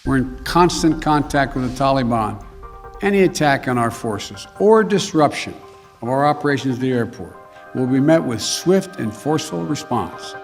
We're in constant contact with the Taliban. Any attack on our forces or disruption of our operations at the airport will be met with swift and forceful response.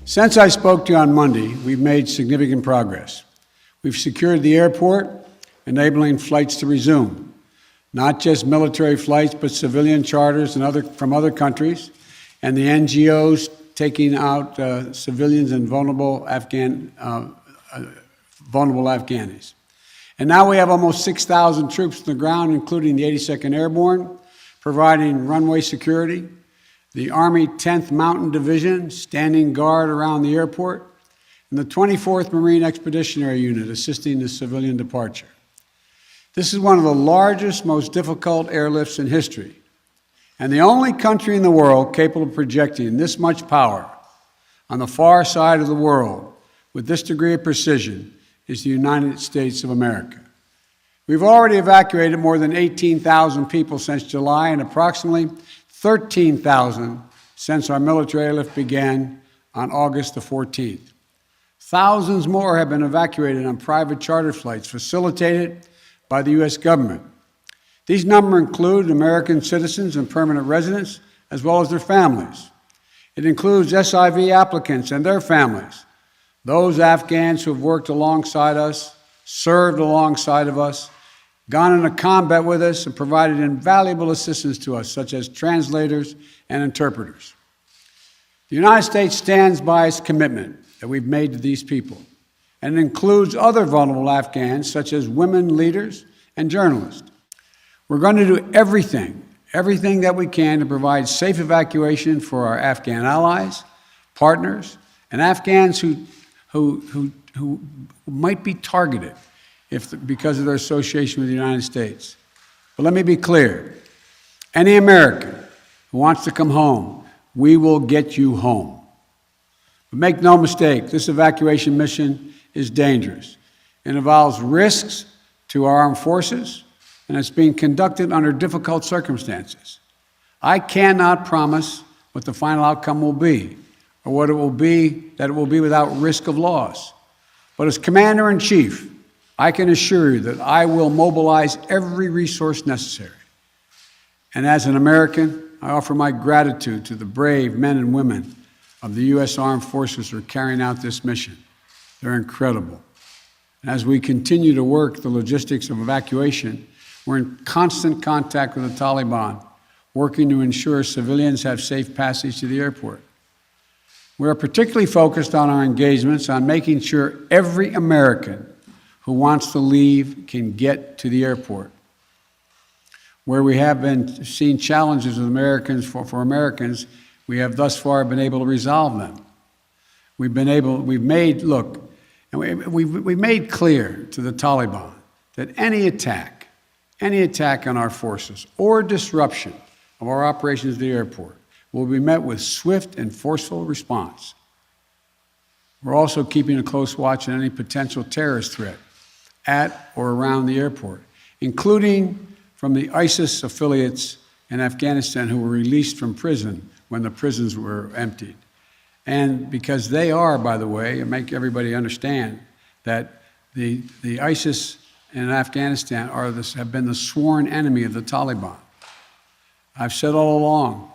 Since I spoke to you on Monday, we've made significant progress. We've secured the airport, enabling flights to resume, not just military flights, but civilian charters from other countries, and the NGOs taking out civilians and vulnerable Afghanis. And now we have almost 6,000 troops on the ground, including the 82nd Airborne, providing runway security, the Army 10th Mountain Division standing guard around the airport, and the 24th Marine Expeditionary Unit assisting the civilian departure. This is one of the largest, most difficult airlifts in history, and the only country in the world capable of projecting this much power on the far side of the world with this degree of precision is the United States of America. We've already evacuated more than 18,000 people since July and approximately 13,000 since our military airlift began on August the 14th. Thousands more have been evacuated on private charter flights facilitated by the U.S. government. These numbers include American citizens and permanent residents, as well as their families. It includes SIV applicants and their families, those Afghans who have worked alongside us, served alongside of us, gone into combat with us, and provided invaluable assistance to us, such as translators and interpreters. The United States stands by its commitment that we've made to these people, and it includes other vulnerable Afghans, such as women leaders and journalists. We're going to do everything that we can to provide safe evacuation for our Afghan allies, partners, and Afghans who might be targeted because of their association with the United States. But let me be clear. Any American who wants to come home, we will get you home. But make no mistake, this evacuation mission is dangerous. It involves risks to our armed forces, and it's being conducted under difficult circumstances. I cannot promise what the final outcome will be, or what it will be, that it will be without risk of loss. But as Commander-in-Chief, I can assure you that I will mobilize every resource necessary. And as an American, I offer my gratitude to the brave men and women of the U.S. Armed Forces who are carrying out this mission. They're incredible. And as we continue to work the logistics of evacuation, we're in constant contact with the Taliban, working to ensure civilians have safe passage to the airport. We are particularly focused on our engagements on making sure every American who wants to leave can get to the airport. Where we have been seeing challenges with Americans, for Americans, we have thus far been able to resolve them. We've made clear to the Taliban that any attack on our forces or disruption of our operations at the airport will be met with swift and forceful response. We're also keeping a close watch on any potential terrorist threat at or around the airport, including from the ISIS affiliates in Afghanistan who were released from prison when the prisons were emptied. And because they are, by the way, and make everybody understand that the ISIS in Afghanistan have been the sworn enemy of the Taliban. I've said all along,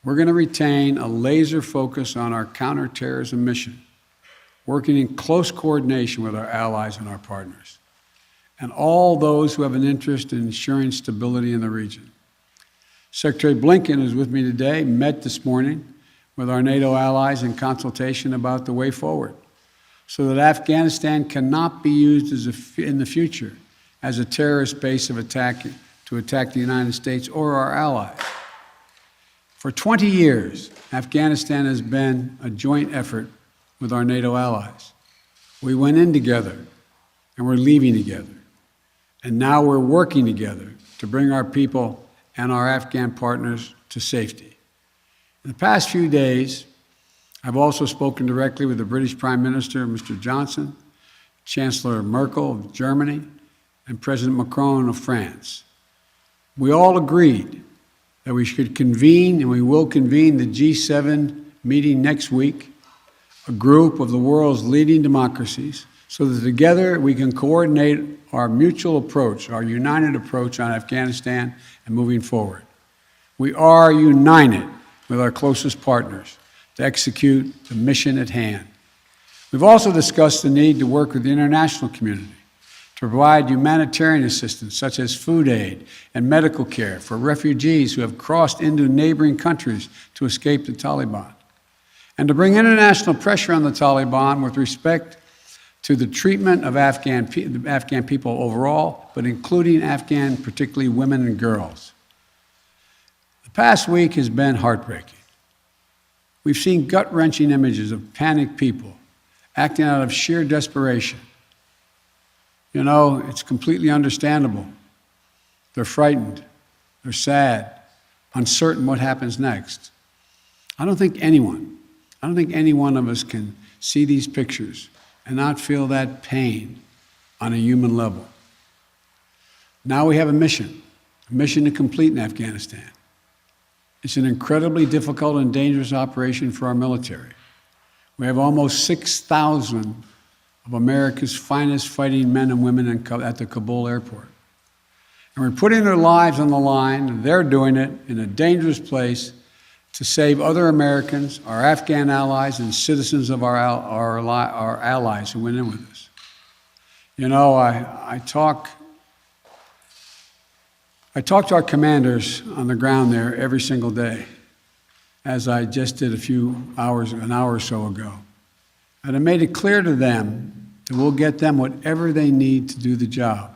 we're going to retain a laser focus on our counterterrorism mission. working in close coordination with our allies and our partners, and all those who have an interest in ensuring stability in the region. Secretary Blinken is with me today, met this morning with our NATO allies in consultation about the way forward, so that Afghanistan cannot be used in the future as a terrorist base to attack the United States or our allies. For 20 years, Afghanistan has been a joint effort with our NATO allies. We went in together, and we're leaving together. And now we're working together to bring our people and our Afghan partners to safety. In the past few days, I've also spoken directly with the British Prime Minister, Mr. Johnson, Chancellor Merkel of Germany, and President Macron of France. We all agreed that we should convene, and we will convene, the G7 meeting next week, a group of the world's leading democracies, so that together we can coordinate our mutual approach, our united approach on Afghanistan and moving forward. We are united with our closest partners to execute the mission at hand. We've also discussed the need to work with the international community to provide humanitarian assistance, such as food aid and medical care for refugees who have crossed into neighboring countries to escape the Taliban, and to bring international pressure on the Taliban with respect to the treatment of Afghan people overall, but including Afghan, particularly women and girls. The past week has been heartbreaking. We've seen gut-wrenching images of panicked people acting out of sheer desperation. You know, it's completely understandable. They're frightened, they're sad, uncertain what happens next. I don't think any one of us can see these pictures and not feel that pain on a human level. Now we have a mission to complete in Afghanistan. It's an incredibly difficult and dangerous operation for our military. We have almost 6,000 of America's finest fighting men and women at the Kabul airport. And we're putting their lives on the line, and they're doing it in a dangerous place to save other Americans, our Afghan allies, and citizens of our allies who went in with us. You know, I talk to our commanders on the ground there every single day, as I just did an hour or so ago. And I made it clear to them that we'll get them whatever they need to do the job.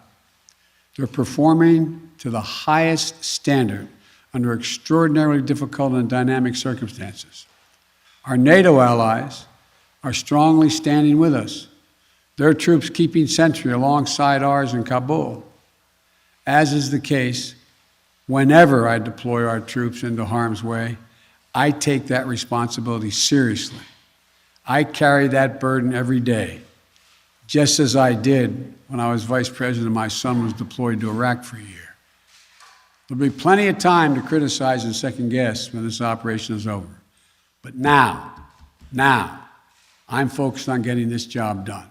They're performing to the highest standard under extraordinarily difficult and dynamic circumstances. Our NATO allies are strongly standing with us, their troops keeping sentry alongside ours in Kabul, as is the case whenever I deploy our troops into harm's way. I take that responsibility seriously. I carry that burden every day, just as I did when I was vice president and my son was deployed to Iraq for a year. There'll be plenty of time to criticize and second guess when this operation is over. But now, I'm focused on getting this job done.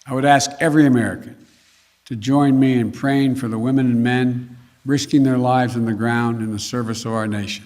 I would ask every American to join me in praying for the women and men risking their lives on the ground in the service of our nation.